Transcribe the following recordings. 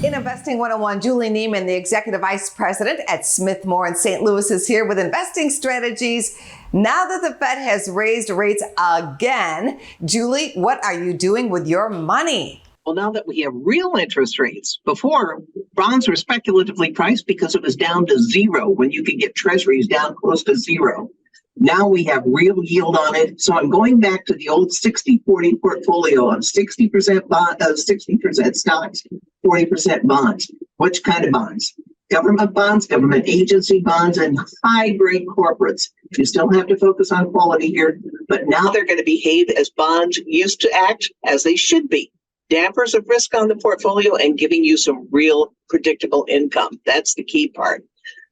In Investing 101, Juli Niemann, the Executive Vice President at Smith Moore in St. Louis, is here with investing strategies. Now that the Fed has raised rates again, Juli, what are you doing with your money? Well, now that we have real interest rates, before bonds were speculatively priced because it was down to zero when you could get treasuries down close to zero. Now we have real yield on it. So I'm going back to the old 60-40 portfolio of 60% stocks, 40% bonds. Which kind of bonds? Government bonds, government agency bonds, and high-grade corporates. You still have to focus on quality here, but now they're going to behave as bonds used to act, as they should be. Dampers of risk on the portfolio and giving you some real predictable income. That's the key part.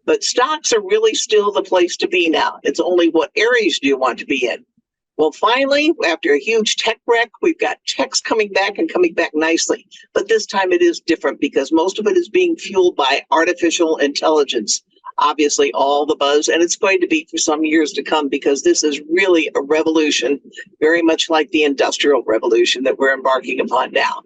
But stocks are really still the place to be now. It's only what areas do you want to be in? Well, finally, after a huge tech wreck, we've got techs coming back and coming back nicely. But this time it is different because most of it is being fueled by artificial intelligence. Obviously, all the buzz, and it's going to be for some years to come because this is really a revolution, very much like the industrial revolution that we're embarking upon now.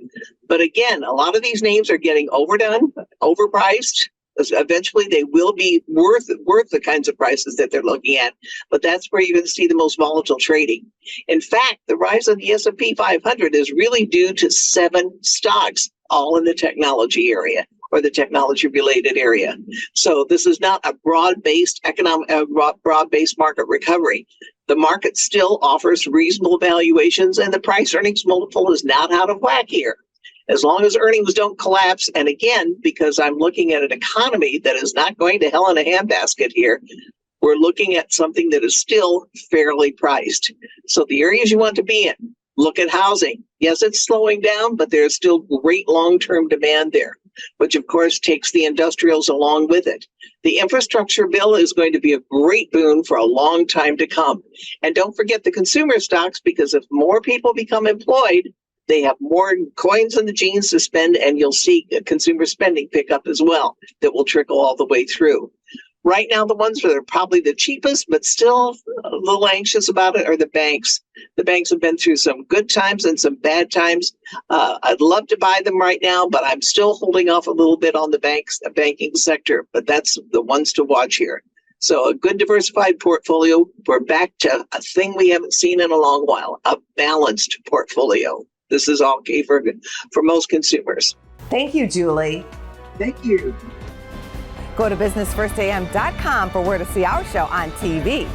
But again, a lot of these names are getting overdone, overpriced. Eventually, they will be worth the kinds of prices that they're looking at, but that's where you're going to see the most volatile trading. In fact, the rise of the S&P 500 is really due to 7 stocks, all in the technology area or the technology-related area. So this is not a broad-based broad-based market recovery. The market still offers reasonable valuations, and the price-earnings multiple is not out of whack here. As long as earnings don't collapse, and again, because I'm looking at an economy that is not going to hell in a handbasket here, we're looking at something that is still fairly priced. So the areas you want to be in, look at housing. Yes, it's slowing down, but there's still great long-term demand there, which of course takes the industrials along with it. The infrastructure bill is going to be a great boon for a long time to come. And don't forget the consumer stocks, because if more people become employed, they have more coins in the jeans to spend, and you'll see consumer spending pick up as well. That will trickle all the way through. Right now, the ones that are probably the cheapest, but still a little anxious about it, are the banks. The banks have been through some good times and some bad times. I'd love to buy them right now, but I'm still holding off a little bit on the banking sector. But that's the ones to watch here. So a good diversified portfolio. We're back to a thing we haven't seen in a long while, a balanced portfolio. This is all key for most consumers. Thank you, Juli. Thank you. Go to businessfirstam.com for where to see our show on TV.